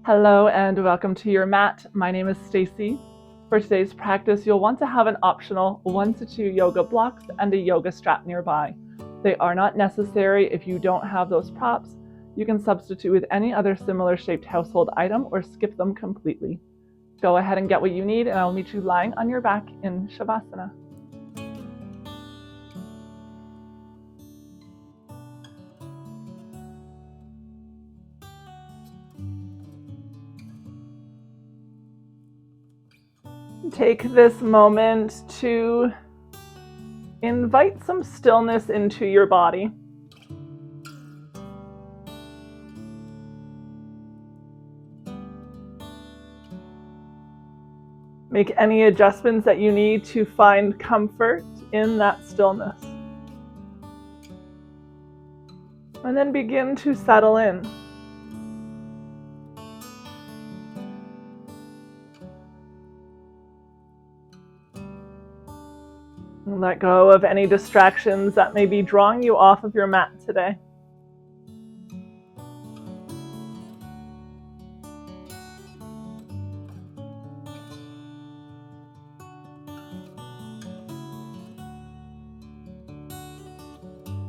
Hello and welcome to your mat. My name is Stacey. For today's practice, you'll want to have an optional 1 to 2 yoga blocks and a yoga strap nearby. They are not necessary if you don't have those props. You can substitute with any other similar shaped household item or skip them completely. Go ahead and get what you need, and I'll meet you lying on your back in Shavasana. Take this moment to invite some stillness into your body. Make any adjustments that you need to find comfort in that stillness. And then begin to settle in. Let go of any distractions that may be drawing you off of your mat today.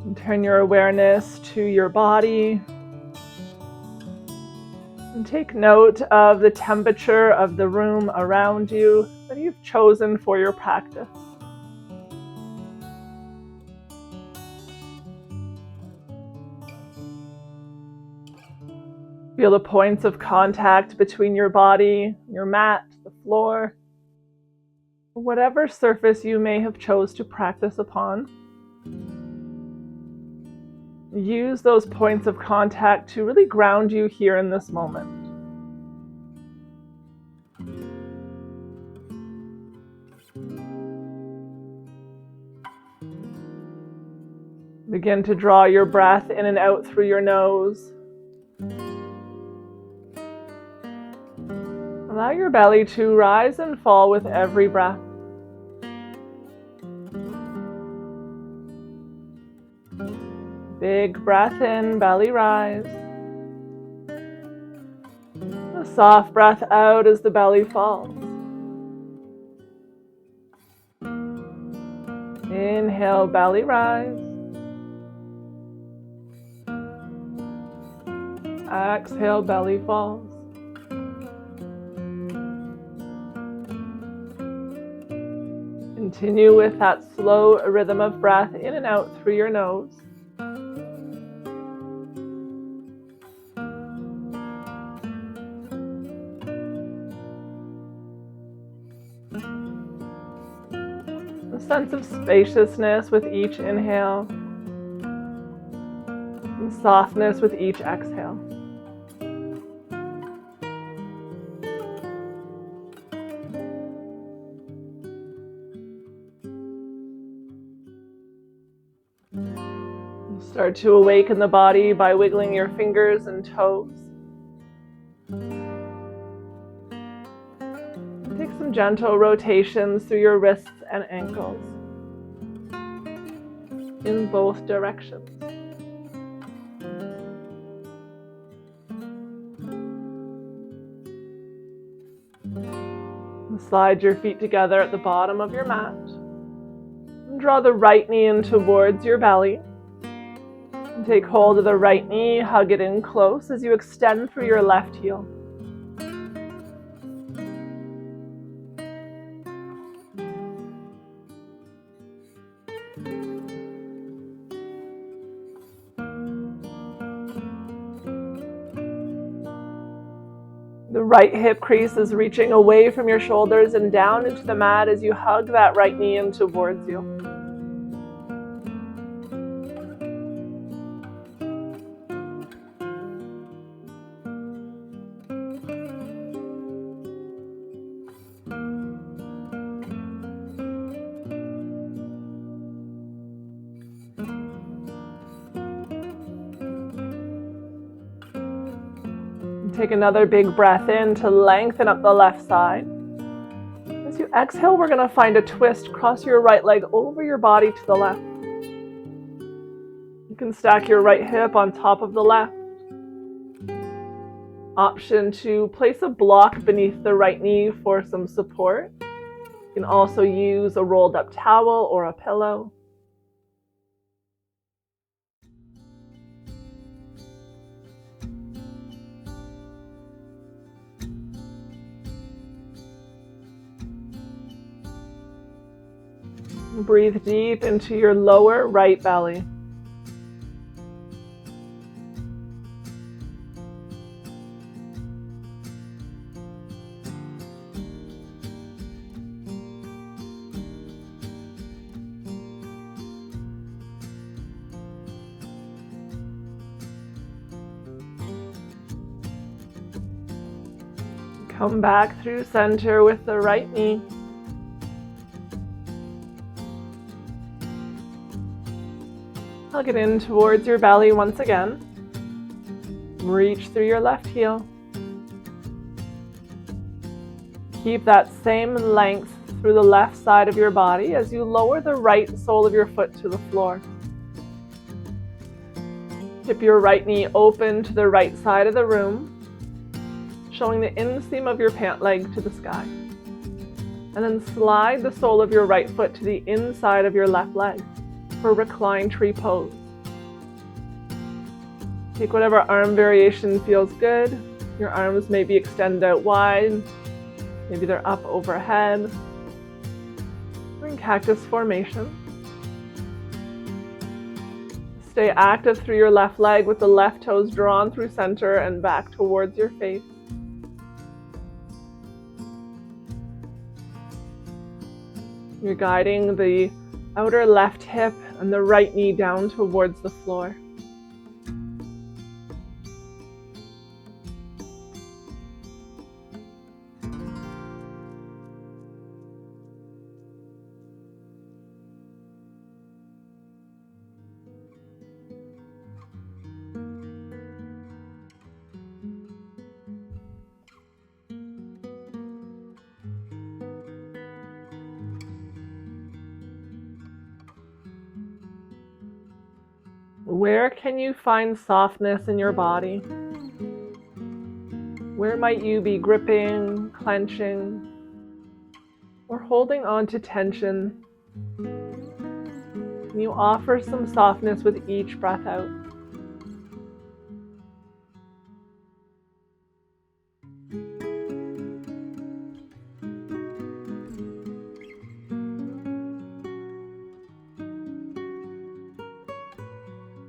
And turn your awareness to your body. And take note of the temperature of the room around you that you've chosen for your practice. Feel the points of contact between your body, your mat, the floor, whatever surface you may have chose to practice upon. Use those points of contact to really ground you here in this moment. Begin to draw your breath in and out through your nose. Allow your belly to rise and fall with every breath. Big breath in, belly rise. A soft breath out as the belly falls. Inhale, belly rise. Exhale, belly falls. Continue with that slow rhythm of breath in and out through your nose. A sense of spaciousness with each inhale, and softness with each exhale. Start to awaken the body by wiggling your fingers and toes. Take some gentle rotations through your wrists and ankles in both directions. And slide your feet together at the bottom of your mat. And draw the right knee in towards your belly. And take hold of the right knee, hug it in close as you extend through your left heel. The right hip crease is reaching away from your shoulders and down into the mat as you hug that right knee in towards you. Take another big breath in to lengthen up the left side. As you exhale, we're going to find a twist. Cross your right leg over your body to the left. You can stack your right hip on top of the left. Option to place a block beneath the right knee for some support. You can also use a rolled up towel or a pillow. Breathe deep into your lower right belly. Come back through center with the right knee. Hug it in towards your belly once again. Reach through your left heel. Keep that same length through the left side of your body as you lower the right sole of your foot to the floor. Tip your right knee open to the right side of the room, showing the inseam of your pant leg to the sky. And then slide the sole of your right foot to the inside of your left leg for reclined tree pose. Take whatever arm variation feels good. Your arms may be extended out wide. Maybe they're up overhead. We're in cactus formation. Stay active through your left leg with the left toes drawn through center and back towards your face. You're guiding the outer left hip and the right knee down towards the floor. Where can you find softness in your body? Where might you be gripping, clenching, or holding on to tension? Can you offer some softness with each breath out?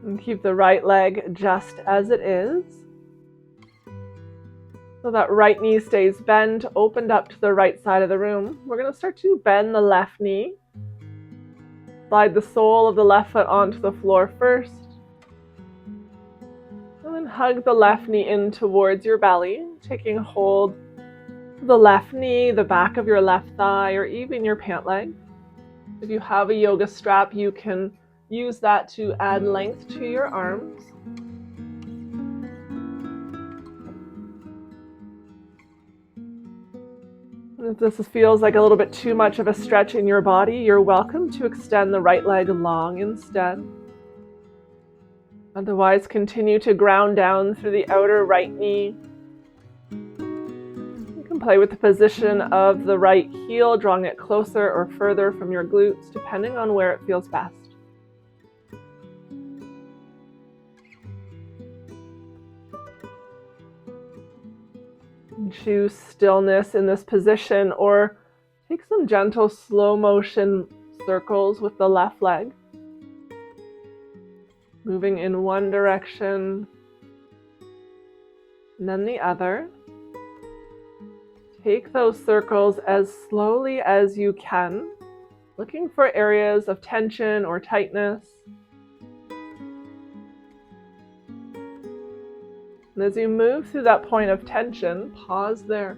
And keep the right leg just as it is. So that right knee stays bent, opened up to the right side of the room. We're going to start to bend the left knee. Slide the sole of the left foot onto the floor first. And then hug the left knee in towards your belly, taking hold of the left knee, the back of your left thigh, or even your pant leg. If you have a yoga strap, you can use that to add length to your arms. If this feels like a little bit too much of a stretch in your body, you're welcome to extend the right leg long instead. Otherwise, continue to ground down through the outer right knee. You can play with the position of the right heel, drawing it closer or further from your glutes, depending on where it feels best. Choose stillness in this position, or take some gentle slow motion circles with the left leg. Moving in one direction and then the other. Take those circles as slowly as you can, looking for areas of tension or tightness. And as you move through that point of tension, pause there.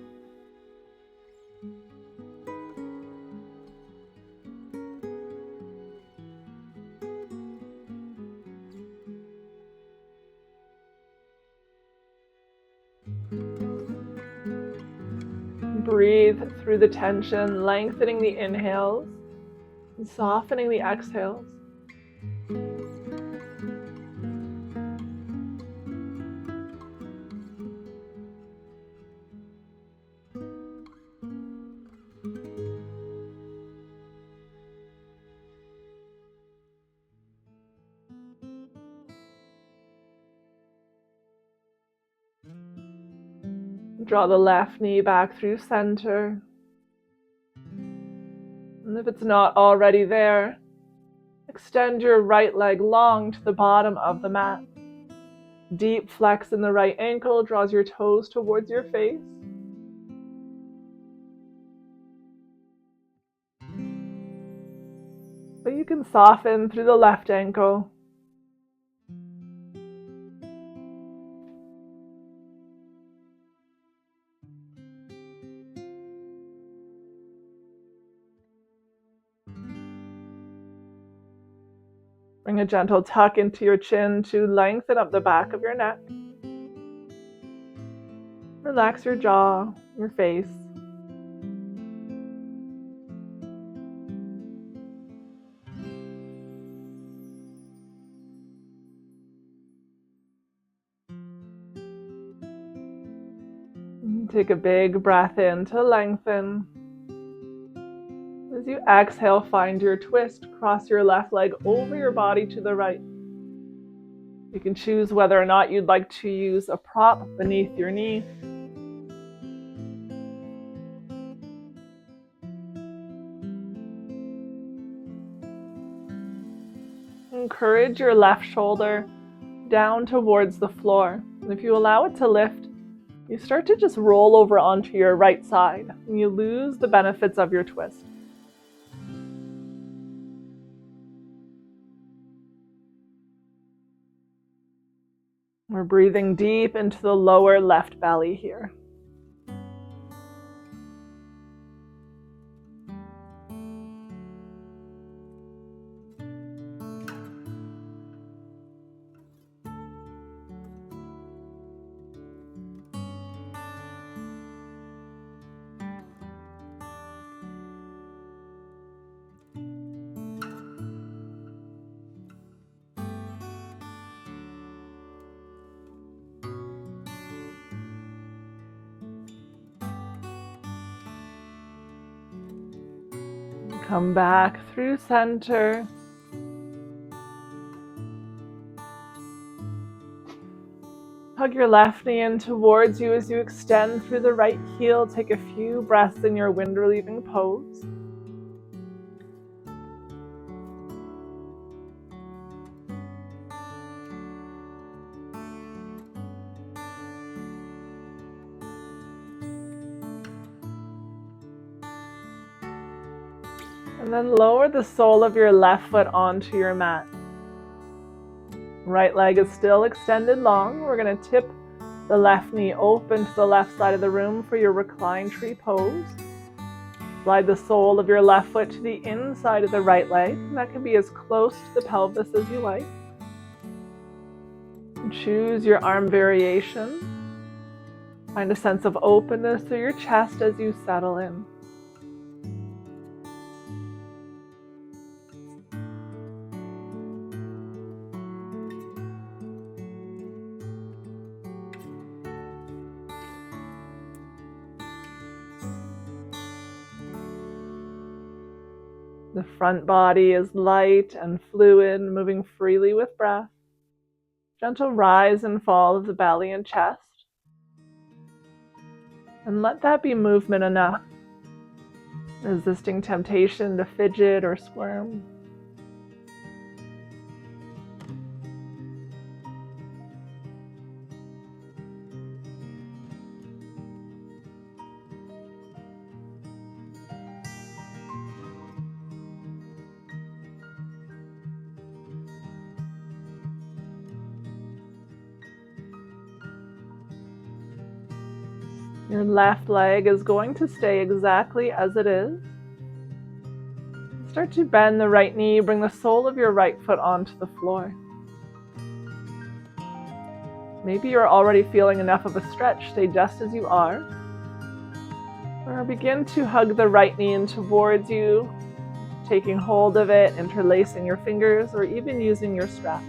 Breathe through the tension, lengthening the inhales and softening the exhales. Draw the left knee back through center. And if it's not already there, extend your right leg long to the bottom of the mat. Deep flex in the right ankle draws your toes towards your face. But you can soften through the left ankle. Bring a gentle tuck into your chin to lengthen up the back of your neck. Relax your jaw, your face. Take a big breath in to lengthen. As you exhale, find your twist. Cross your left leg over your body to the right. You can choose whether or not you'd like to use a prop beneath your knee. Encourage your left shoulder down towards the floor. And if you allow it to lift, you start to just roll over onto your right side, and you lose the benefits of your twist. We're breathing deep into the lower left belly here. Come back through center. Hug your left knee in towards you as you extend through the right heel. Take a few breaths in your wind relieving pose. And then lower the sole of your left foot onto your mat. Right leg is still extended long. We're going to tip the left knee open to the left side of the room for your reclined tree pose. Slide the sole of your left foot to the inside of the right leg, and that can be as close to the pelvis as you like. And choose your arm variation. Find a sense of openness through your chest as you settle in. The front body is light and fluid, moving freely with breath. Gentle rise and fall of the belly and chest. And let that be movement enough, resisting temptation to fidget or squirm. Your left leg is going to stay exactly as it is. Start to bend the right knee, bring the sole of your right foot onto the floor. Maybe you're already feeling enough of a stretch, stay just as you are. Or begin to hug the right knee in towards you, taking hold of it, interlacing your fingers, or even using your strap.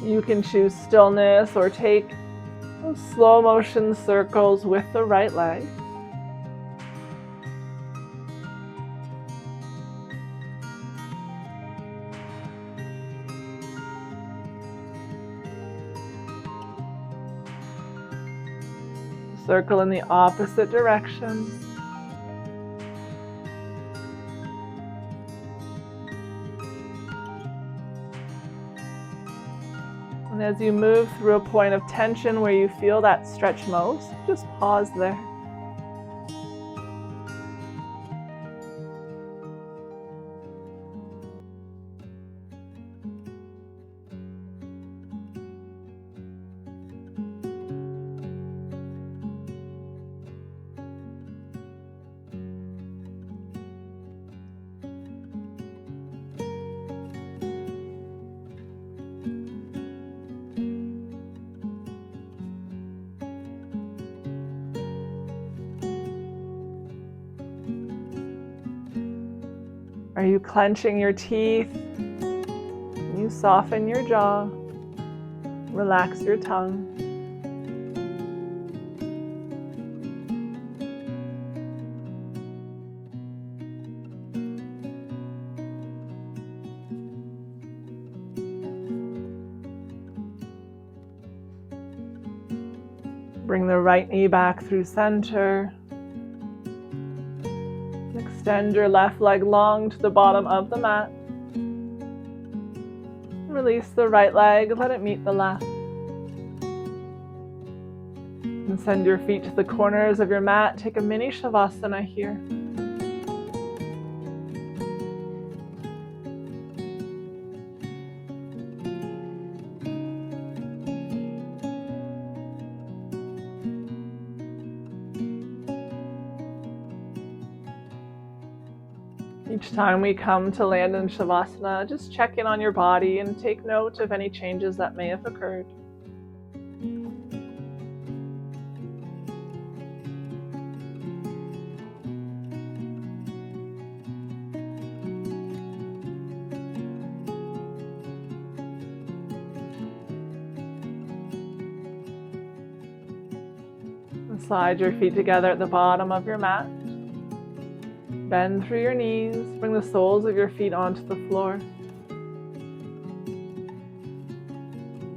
You can choose stillness or take some slow motion circles with the right leg. Circle in the opposite direction. And as you move through a point of tension where you feel that stretch most, just pause there. Are you clenching your teeth? You soften your jaw. Relax your tongue. Bring the right knee back through center. Extend your left leg long to the bottom of the mat. Release the right leg, let it meet the left. And send your feet to the corners of your mat. Take a mini shavasana here. Each time we come to land in Shavasana, just check in on your body and take note of any changes that may have occurred. Slide your feet together at the bottom of your mat. Bend through your knees, bring the soles of your feet onto the floor.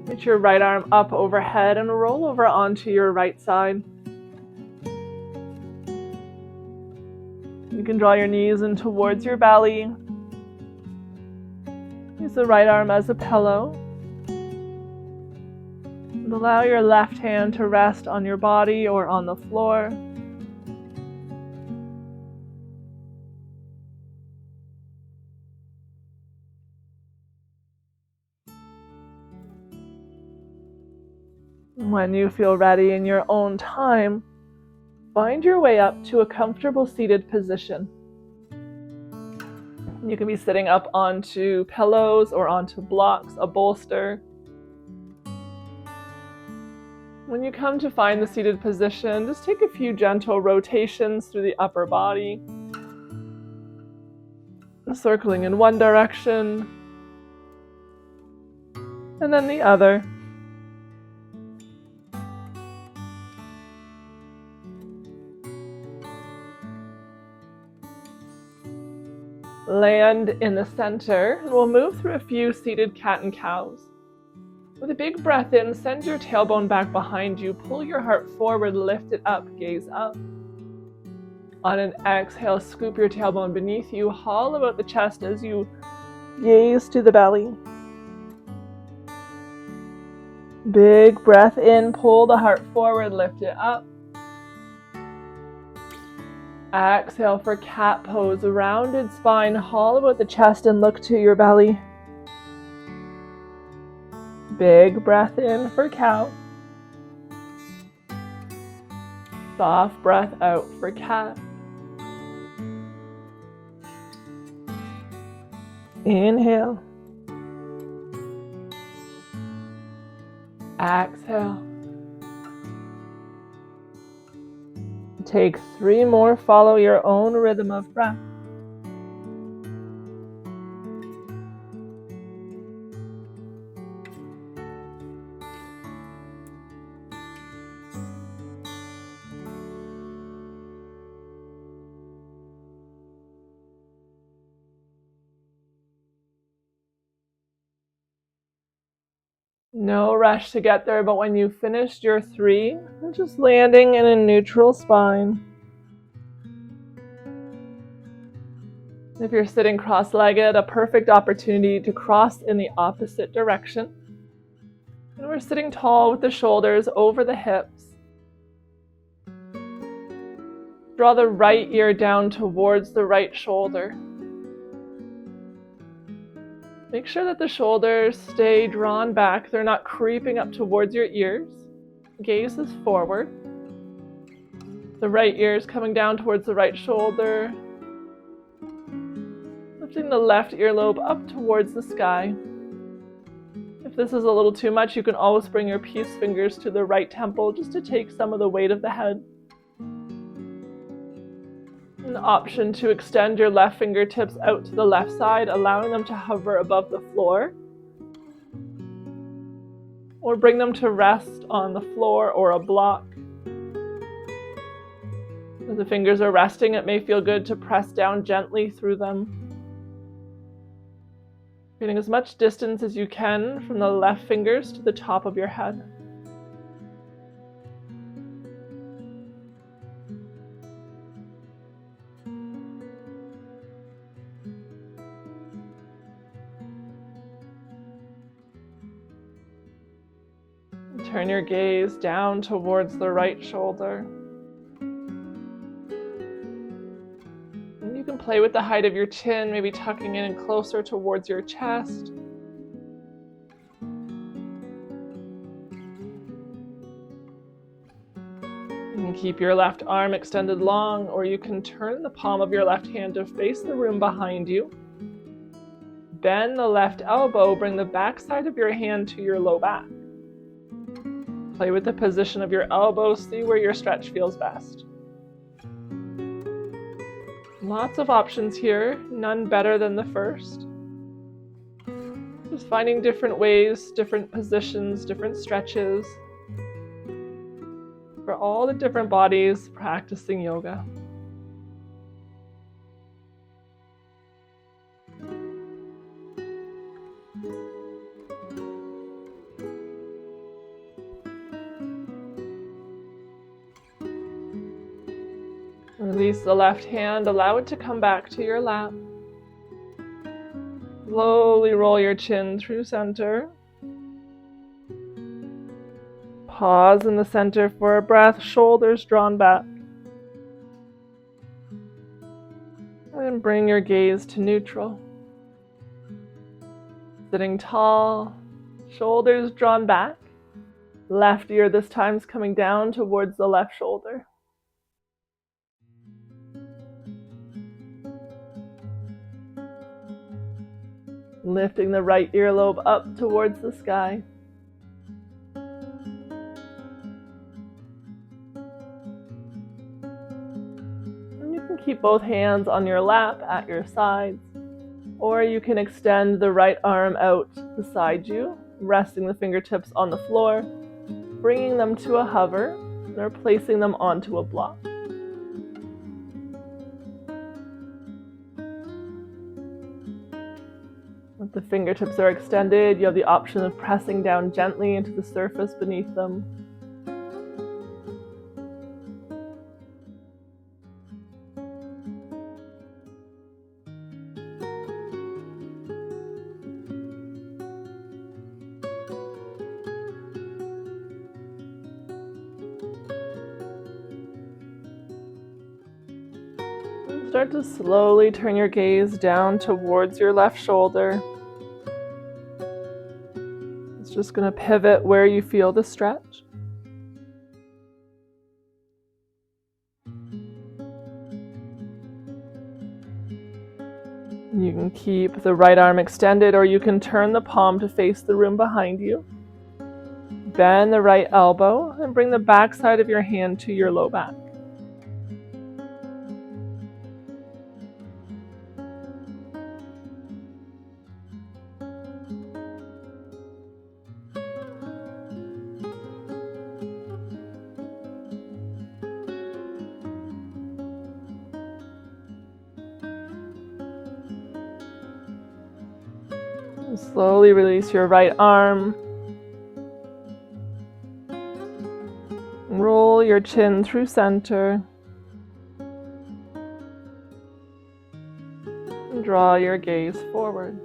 Reach your right arm up overhead and roll over onto your right side. You can draw your knees in towards your belly. Use the right arm as a pillow. And allow your left hand to rest on your body or on the floor. When you feel ready in your own time, find your way up to a comfortable seated position. You can be sitting up onto pillows or onto blocks, a bolster. When you come to find the seated position, just take a few gentle rotations through the upper body, circling in one direction and then the other. Land in the center, and we'll move through a few seated cat and cows. With a big breath in, send your tailbone back behind you, pull your heart forward, lift it up, gaze up. On an exhale, scoop your tailbone beneath you, hollow out the chest as you gaze to the belly. Big breath in, pull the heart forward, lift it up. Exhale for cat pose, rounded spine, hollow out the chest and look to your belly. Big breath in for cow. Soft breath out for cat. Inhale. Exhale. Take 3 more, follow your own rhythm of breath. No rush to get there, but when you've finished your 3, you're just landing in a neutral spine. If you're sitting cross-legged, a perfect opportunity to cross in the opposite direction. And we're sitting tall with the shoulders over the hips. Draw the right ear down towards the right shoulder. Make sure that the shoulders stay drawn back. They're not creeping up towards your ears. Gaze is forward. The right ear is coming down towards the right shoulder. Lifting the left earlobe up towards the sky. If this is a little too much, you can always bring your peace fingers to the right temple just to take some of the weight of the head. An option to extend your left fingertips out to the left side, allowing them to hover above the floor. Or bring them to rest on the floor or a block. As the fingers are resting, it may feel good to press down gently through them. Creating as much distance as you can from the left fingers to the top of your head. Turn your gaze down towards the right shoulder. And you can play with the height of your chin, maybe tucking in and closer towards your chest. You can keep your left arm extended long, or you can turn the palm of your left hand to face the room behind you. Bend the left elbow, bring the back side of your hand to your low back. Play with the position of your elbow, see where your stretch feels best. Lots of options here, none better than the first. Just finding different ways, different positions, different stretches for all the different bodies practicing yoga. Release the left hand, allow it to come back to your lap. Slowly roll your chin through center. Pause in the center for a breath, shoulders drawn back. And bring your gaze to neutral. Sitting tall, shoulders drawn back. Left ear this time is coming down towards the left shoulder. Lifting the right earlobe up towards the sky. And you can keep both hands on your lap at your sides, or you can extend the right arm out beside you, resting the fingertips on the floor, bringing them to a hover, or placing them onto a block. If the fingertips are extended, you have the option of pressing down gently into the surface beneath them. And start to slowly turn your gaze down towards your left shoulder. Just going to pivot where you feel the stretch. You can keep the right arm extended, or you can turn the palm to face the room behind you. Bend the right elbow and bring the back side of your hand to your low back. Slowly release your right arm. pull your chin through center. And draw your gaze forward.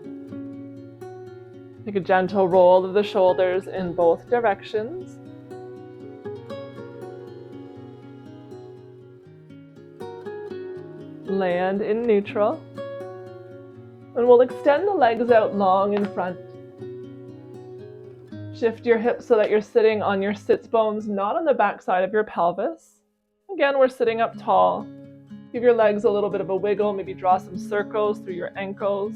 Take a gentle roll of the shoulders in both directions. Land in neutral. And we'll extend the legs out long in front. Shift your hips so that you're sitting on your sits bones, not on the back side of your pelvis. Again, we're sitting up tall. Give your legs a little bit of a wiggle, maybe draw some circles through your ankles.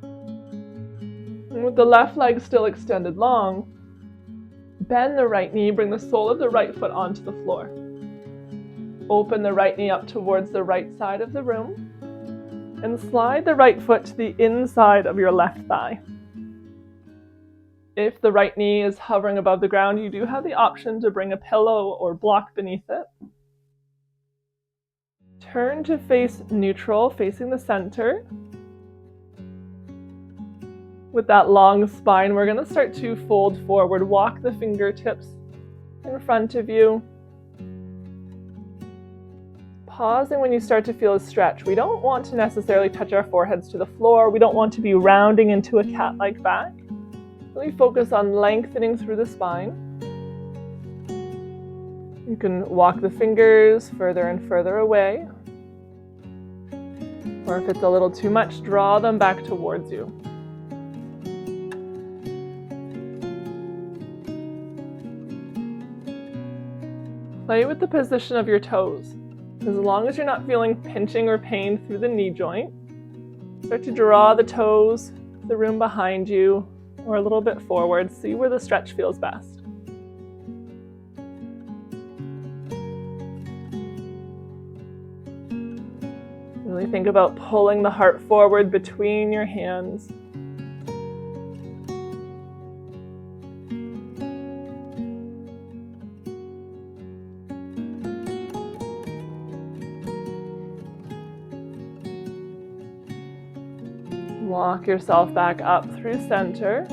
And with the left leg still extended long, bend the right knee, bring the sole of the right foot onto the floor. Open the right knee up towards the right side of the room, and slide the right foot to the inside of your left thigh. If the right knee is hovering above the ground, you do have the option to bring a pillow or block beneath it. Turn to face neutral, facing the center. With that long spine, we're going to start to fold forward. Walk the fingertips in front of you. Pausing when you start to feel a stretch. We don't want to necessarily touch our foreheads to the floor. We don't want to be rounding into a cat-like back. Really focus on lengthening through the spine. You can walk the fingers further and further away. Or if it's a little too much, draw them back towards you. Play with the position of your toes. As long as you're not feeling pinching or pain through the knee joint, start to draw the toes, the room behind you, or a little bit forward. See where the stretch feels best. Really think about pulling the heart forward between your hands. Walk yourself back up through center.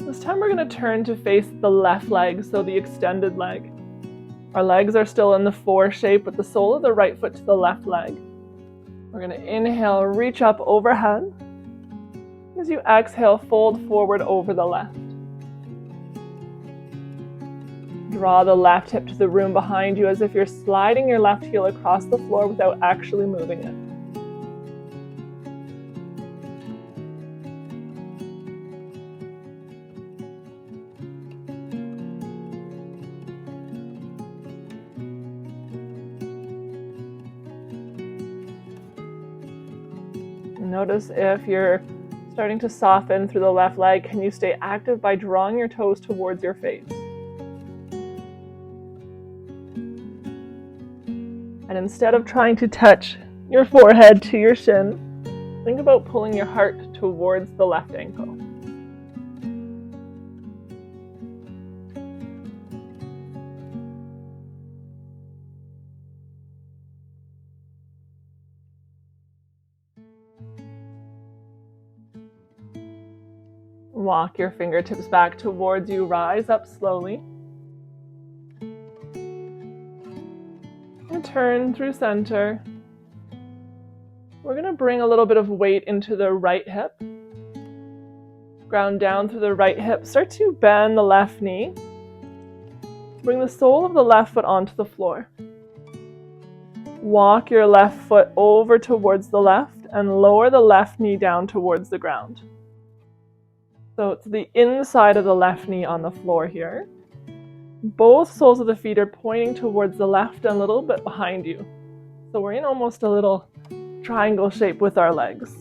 This time we're going to turn to face the left leg, so the extended leg. Our legs are still in the 4 shape with the sole of the right foot to the left leg. We're going to inhale, reach up overhead. As you exhale, fold forward over the left. Draw the left hip to the room behind you as if you're sliding your left heel across the floor without actually moving it. Notice if you're starting to soften through the left leg, can you stay active by drawing your toes towards your face? And instead of trying to touch your forehead to your shin, think about pulling your heart towards the left ankle. Walk your fingertips back towards you, rise up slowly. And turn through center. We're going to bring a little bit of weight into the right hip. Ground down through the right hip. Start to bend the left knee. Bring the sole of the left foot onto the floor. Walk your left foot over towards the left and lower the left knee down towards the ground. So it's the inside of the left knee on the floor here. Both soles of the feet are pointing towards the left and a little bit behind you. So we're in almost a little triangle shape with our legs.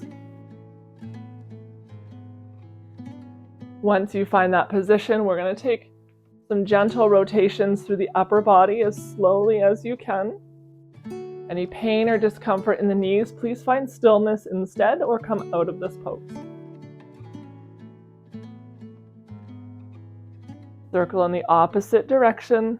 Once you find that position, we're going to take some gentle rotations through the upper body as slowly as you can. Any pain or discomfort in the knees, please find stillness instead or come out of this pose. Circle in the opposite direction.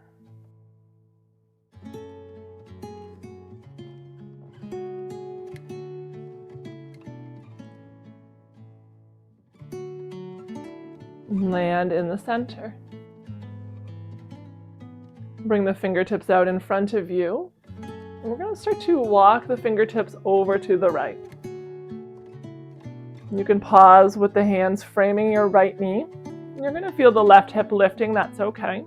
Land in the center. Bring the fingertips out in front of you. And we're going to start to walk the fingertips over to the right. You can pause with the hands framing your right knee. You're going to feel the left hip lifting, that's okay.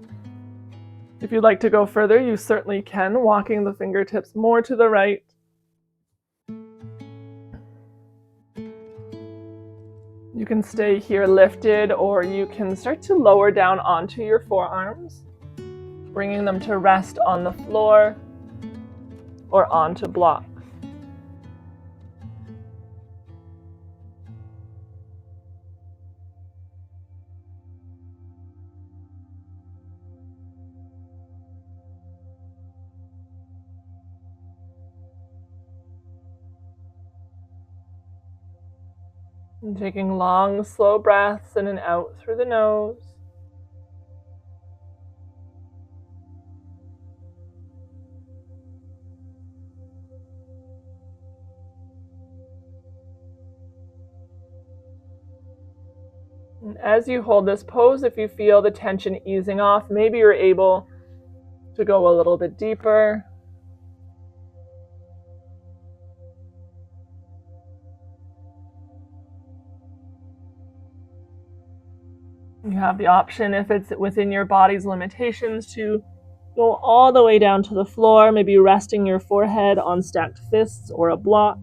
If you'd like to go further, you certainly can, walking the fingertips more to the right. You can stay here lifted, or you can start to lower down onto your forearms, bringing them to rest on the floor or onto blocks. And taking long, slow breaths in and out through the nose. And as you hold this pose, if you feel the tension easing off, maybe you're able to go a little bit deeper. You have the option, if it's within your body's limitations, to go all the way down to the floor, maybe resting your forehead on stacked fists or a block.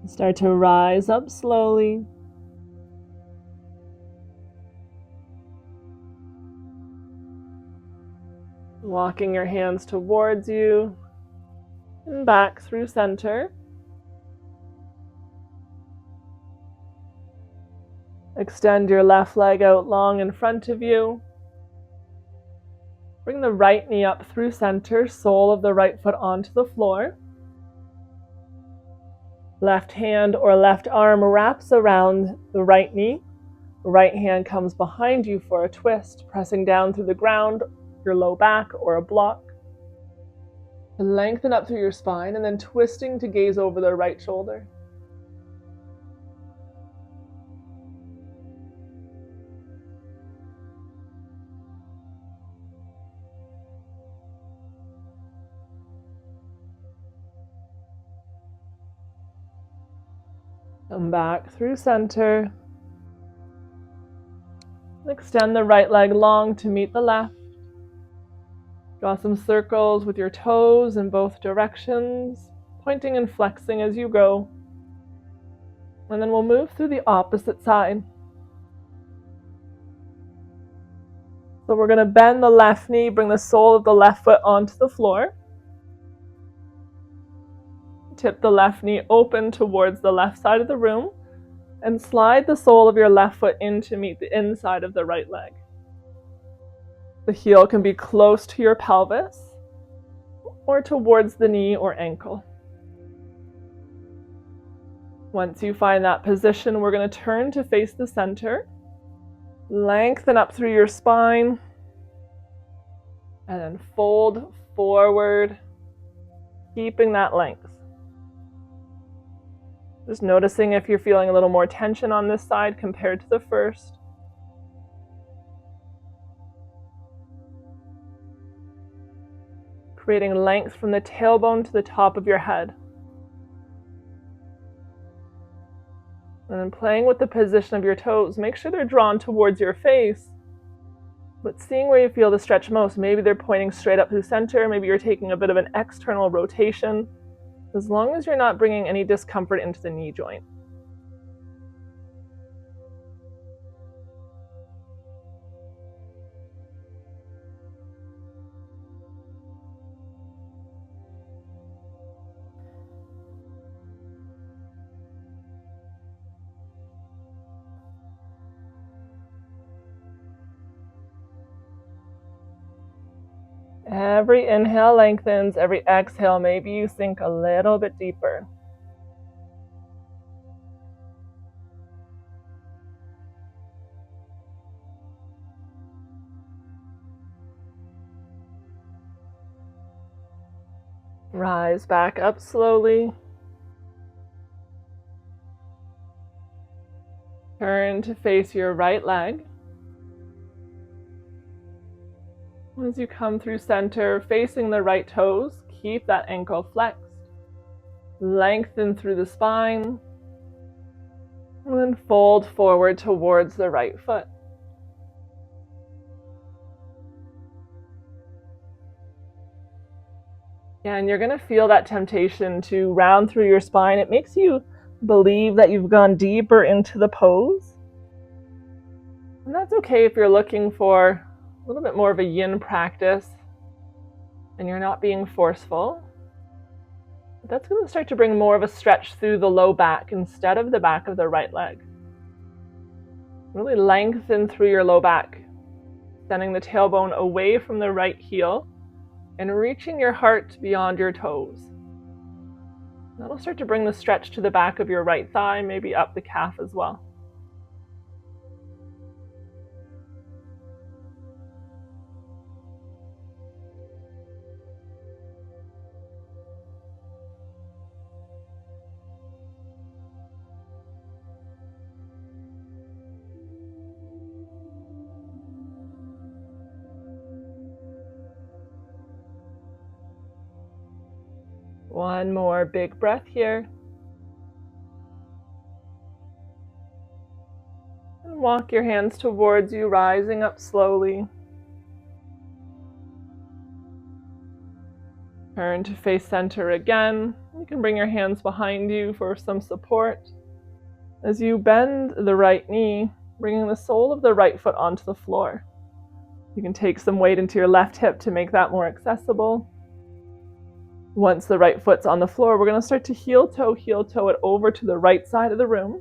Start to rise up slowly. Walking your hands towards you and back through center. Extend your left leg out long in front of you. Bring the right knee up through center, sole of the right foot onto the floor. Left hand or left arm wraps around the right knee. Right hand comes behind you for a twist, pressing down through the ground, your low back, or a block. Lengthen up through your spine and then twisting to gaze over the right shoulder. Come back through center. Extend the right leg long to meet the left. Draw some circles with your toes in both directions, pointing and flexing as you go. And then we'll move through the opposite side. So we're going to bend the left knee, bring the sole of the left foot onto the floor. Tip the left knee open towards the left side of the room and slide the sole of your left foot in to meet the inside of the right leg. The heel can be close to your pelvis or towards the knee or ankle. Once you find that position, we're going to turn to face the center. Lengthen up through your spine and then fold forward, keeping that length. Just noticing if you're feeling a little more tension on this side compared to the first. Creating length from the tailbone to the top of your head. And then playing with the position of your toes. Make sure they're drawn towards your face, but seeing where you feel the stretch most. Maybe they're pointing straight up through center. Maybe you're taking a bit of an external rotation, as long as you're not bringing any discomfort into the knee joint. Every inhale lengthens, every exhale, maybe you sink a little bit deeper. Rise back up slowly. Turn to face your right leg. As you come through center, facing the right toes, keep that ankle flexed. Lengthen through the spine. And then fold forward towards the right foot. And you're going to feel that temptation to round through your spine. It makes you believe that you've gone deeper into the pose. And that's okay if you're looking for a little bit more of a yin practice and you're not being forceful. But that's going to start to bring more of a stretch through the low back instead of the back of the right leg. Really lengthen through your low back, sending the tailbone away from the right heel and reaching your heart beyond your toes. That'll start to bring the stretch to the back of your right thigh, maybe up the calf as well. One more big breath here. And walk your hands towards you, rising up slowly. Turn to face center again. You can bring your hands behind you for some support. As you bend the right knee, bringing the sole of the right foot onto the floor. You can take some weight into your left hip to make that more accessible. Once the right foot's on the floor, we're going to start to heel toe it over to the right side of the room.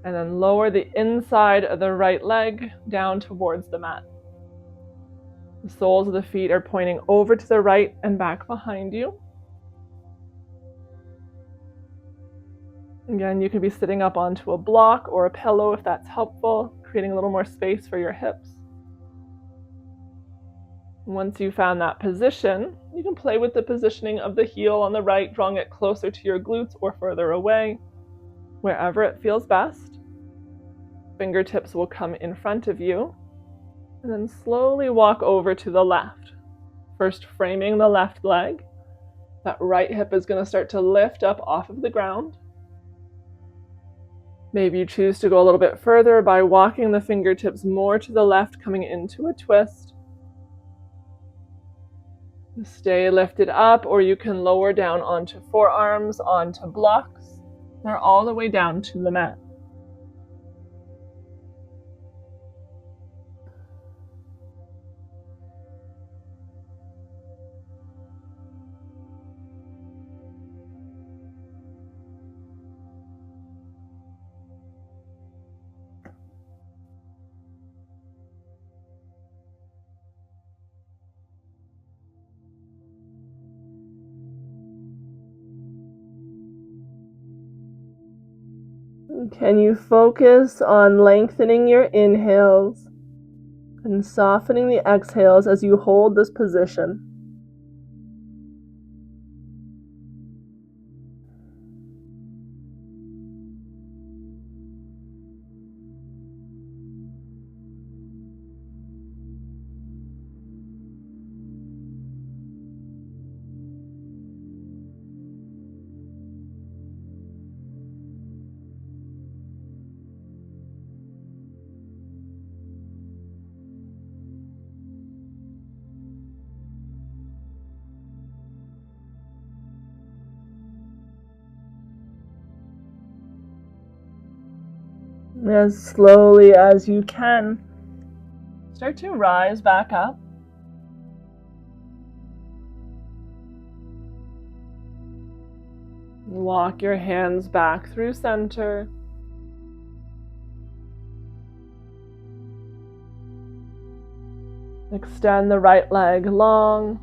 And then lower the inside of the right leg down towards the mat. The soles of the feet are pointing over to the right and back behind you. Again, you can be sitting up onto a block or a pillow if that's helpful, creating a little more space for your hips. Once you've found that position, you can play with the positioning of the heel on the right, drawing it closer to your glutes or further away, wherever it feels best. Fingertips will come in front of you, and then slowly walk over to the left. First, framing the left leg. That right hip is going to start to lift up off of the ground. Maybe you choose to go a little bit further by walking the fingertips more to the left, coming into a twist. Stay lifted up, or you can lower down onto forearms, onto blocks, or all the way down to the mat. Can you focus on lengthening your inhales and softening the exhales as you hold this position? As slowly as you can, start to rise back up. Walk your hands back through center. Extend the right leg long.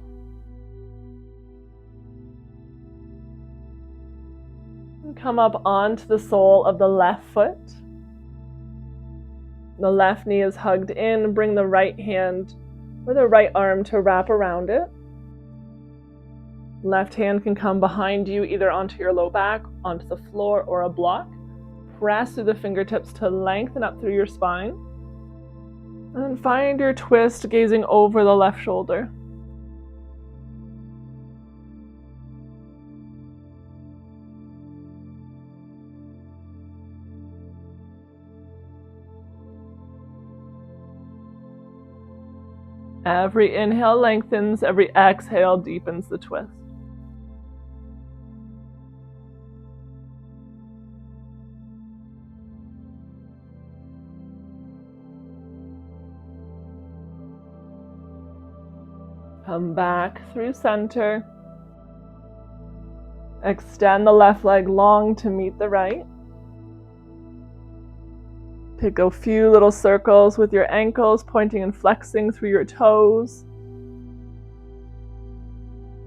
And come up onto the sole of the left foot. The left knee is hugged in. Bring the right hand or the right arm to wrap around it. Left hand can come behind you, either onto your low back, onto the floor, or a block. Press through the fingertips to lengthen up through your spine. And then find your twist, gazing over the left shoulder. Every inhale lengthens, every exhale deepens the twist. Come back through center. Extend the left leg long to meet the right. Take a few little circles with your ankles, pointing and flexing through your toes.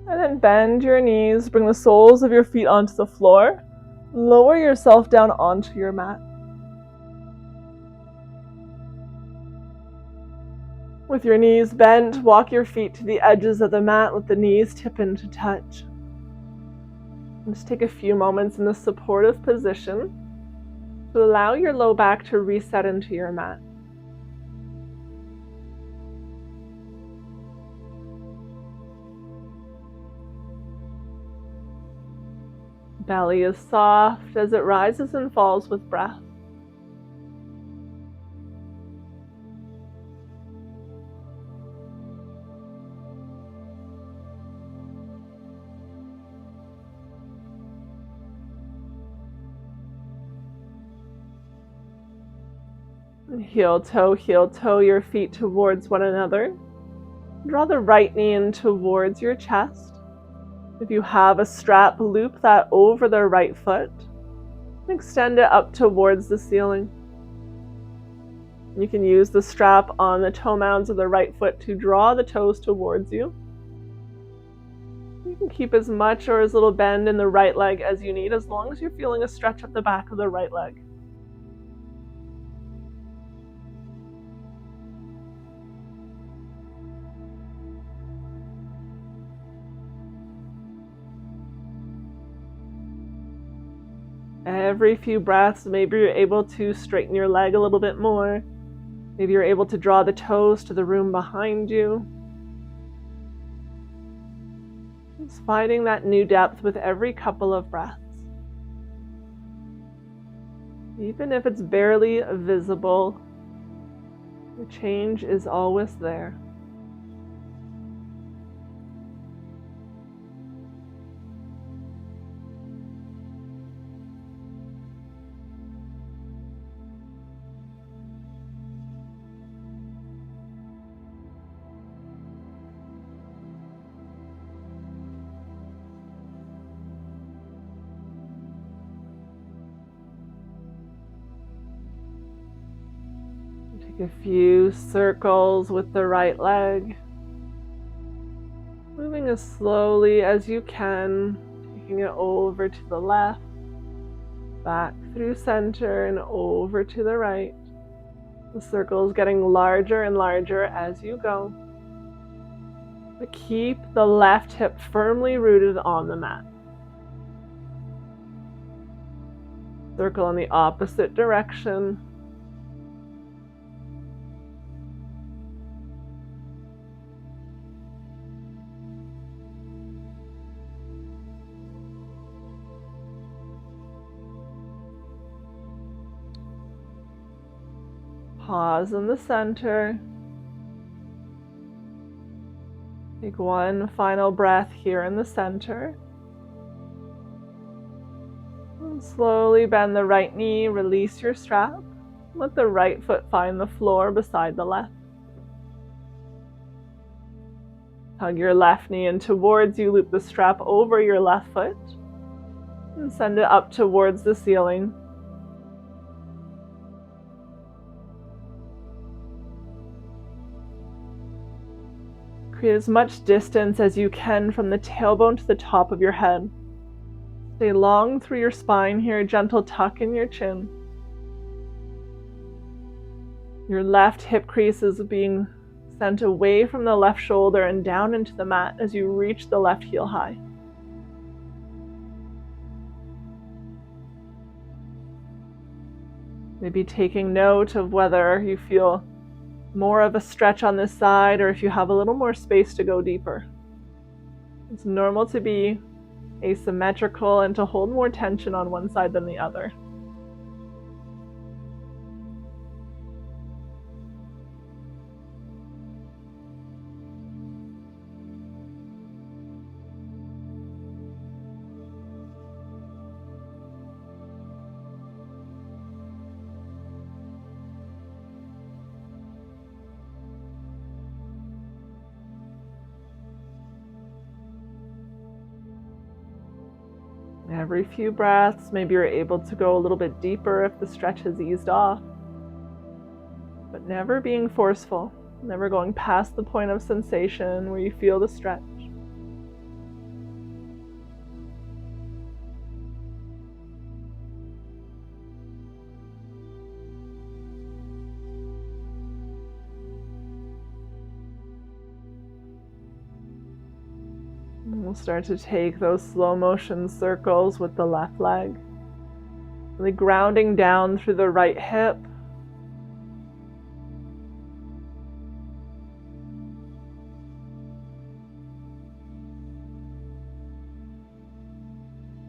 And then bend your knees, bring the soles of your feet onto the floor. Lower yourself down onto your mat. With your knees bent, walk your feet to the edges of the mat, let the knees tip into touch. And just take a few moments in this supportive position to allow your low back to reset into your mat. Belly is soft as it rises and falls with breath. Heel toe your feet towards one another. Draw the right knee in towards your chest. If you have a strap, loop that over the right foot. Extend it up towards the ceiling. You can use the strap on the toe mounds of the right foot to draw the toes towards you. You can keep as much or as little bend in the right leg as you need, as long as you're feeling a stretch up the back of the right leg. Every few breaths, maybe you're able to straighten your leg a little bit more. Maybe you're able to draw the toes to the room behind you. Just finding that new depth with every couple of breaths. Even if it's barely visible, the change is always there. Take a few circles with the right leg, moving as slowly as you can, taking it over to the left, back through center and over to the right. The circle is getting larger and larger as you go. But keep the left hip firmly rooted on the mat. Circle in the opposite direction. Pause in the center. Take one final breath here in the center. And slowly bend the right knee, release your strap. Let the right foot find the floor beside the left. Hug your left knee in towards you, loop the strap over your left foot, and send it up towards the ceiling. Create as much distance as you can from the tailbone to the top of your head. Stay long through your spine here, gentle tuck in your chin. Your left hip crease is being sent away from the left shoulder and down into the mat as you reach the left heel high. Maybe taking note of whether you feel more of a stretch on this side or if you have a little more space to go deeper. It's normal to be asymmetrical and to hold more tension on one side than the other. Every few breaths, maybe you're able to go a little bit deeper if the stretch has eased off, but never being forceful, never going past the point of sensation where you feel the stretch. We'll start to take those slow motion circles with the left leg, really grounding down through the right hip.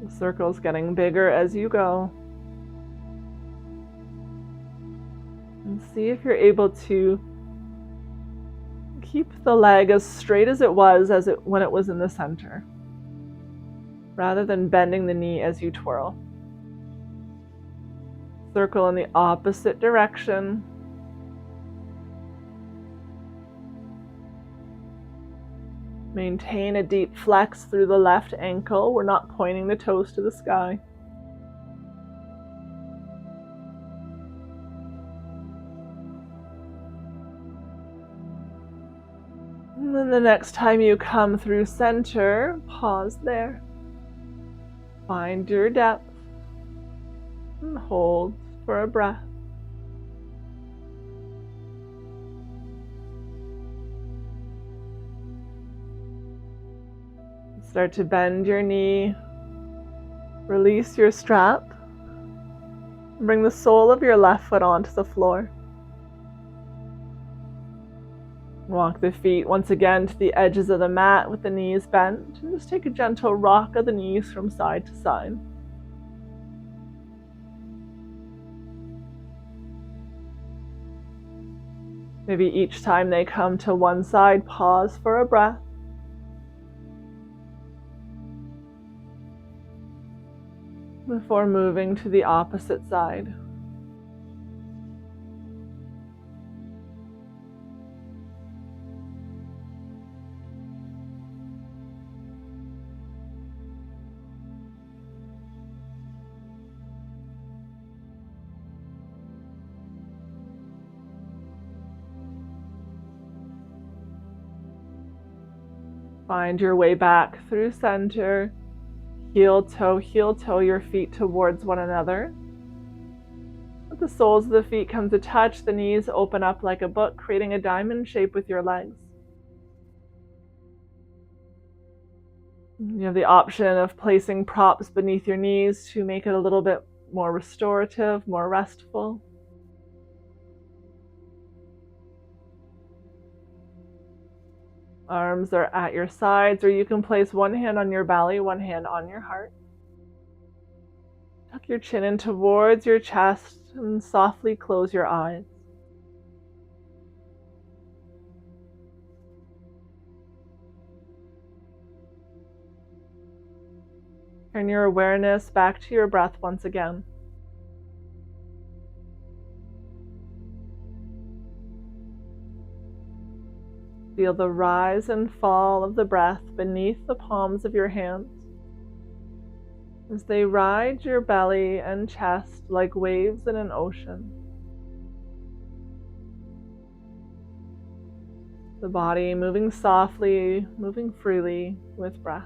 The circle's getting bigger as you go. And see if you're able to keep the leg as straight as it was when it was in the center, rather than bending the knee as you twirl. Circle in the opposite direction. Maintain a deep flex through the left ankle. We're not pointing the toes to the sky. And then the next time you come through center, pause there. Find your depth and hold for a breath. Start to bend your knee. Release your strap. Bring the sole of your left foot onto the floor. Walk the feet once again to the edges of the mat with the knees bent, and just take a gentle rock of the knees from side to side. Maybe each time they come to one side, pause for a breath. Before moving to the opposite side. Find your way back through center. Heel toe your feet towards one another. Let the soles of the feet come to touch, the knees open up like a book, creating a diamond shape with your legs. You have the option of placing props beneath your knees to make it a little bit more restorative, more restful. Arms are at your sides, or you can place one hand on your belly, one hand on your heart. Tuck your chin in towards your chest and softly close your eyes. Turn your awareness back to your breath once again. Feel the rise and fall of the breath beneath the palms of your hands as they ride your belly and chest like waves in an ocean. The body moving softly, moving freely with breath.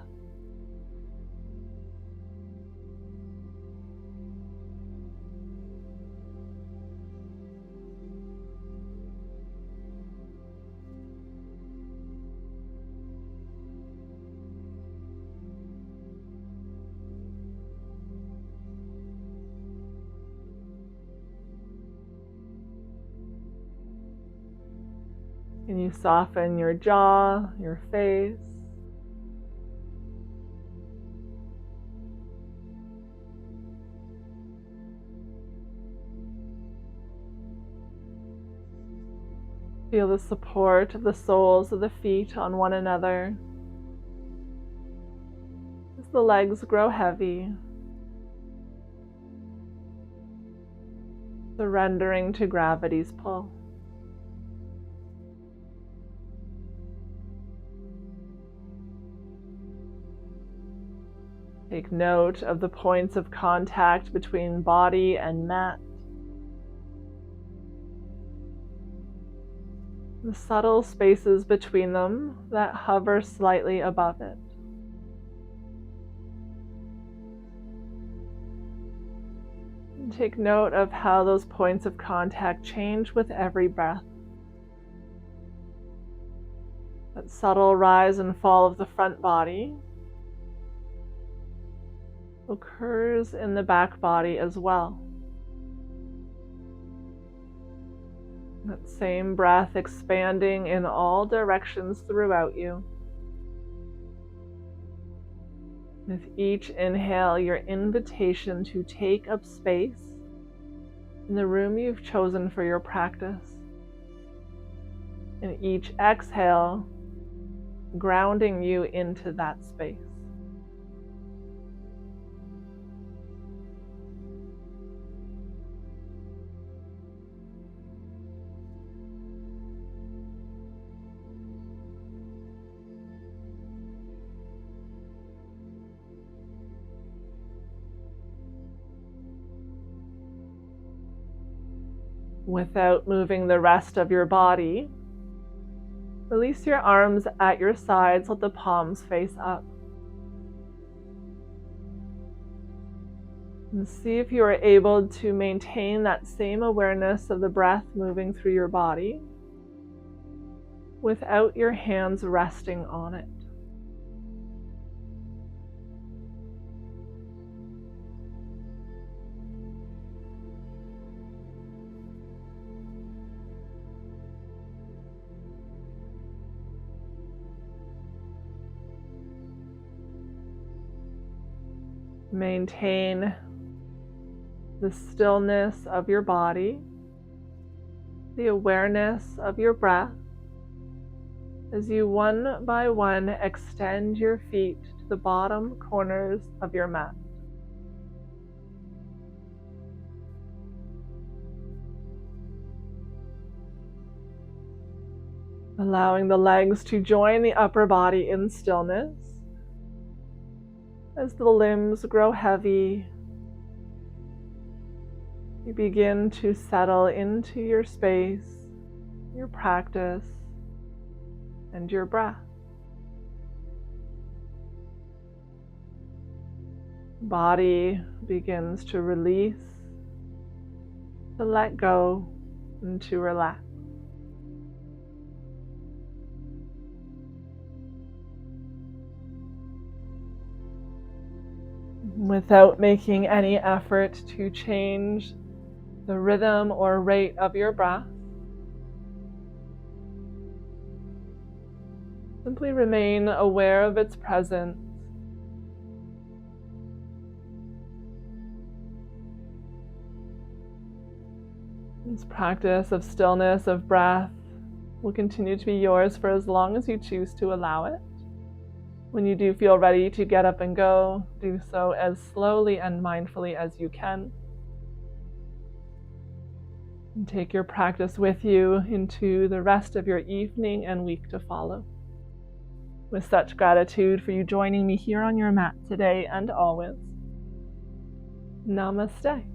Can you soften your jaw, your face? Feel the support of the soles of the feet on one another as the legs grow heavy, surrendering to gravity's pull. Take note of the points of contact between body and mat. The subtle spaces between them that hover slightly above it. And take note of how those points of contact change with every breath. That subtle rise and fall of the front body occurs in the back body as well. That same breath expanding in all directions throughout you. With each inhale, your invitation to take up space in the room you've chosen for your practice. And each exhale, grounding you into that space. Without moving the rest of your body, release your arms at your sides, let the palms face up. And see if you are able to maintain that same awareness of the breath moving through your body without your hands resting on it. Maintain the stillness of your body, the awareness of your breath, as you one by one extend your feet to the bottom corners of your mat. Allowing the legs to join the upper body in stillness. As the limbs grow heavy, you begin to settle into your space, your practice, and your breath. Body begins to release, to let go, and to relax. Without making any effort to change the rhythm or rate of your breath, simply remain aware of its presence. This practice of stillness, of breath, will continue to be yours for as long as you choose to allow it. When you do feel ready to get up and go, do so as slowly and mindfully as you can. And take your practice with you into the rest of your evening and week to follow. With such gratitude for you joining me here on your mat today and always. Namaste.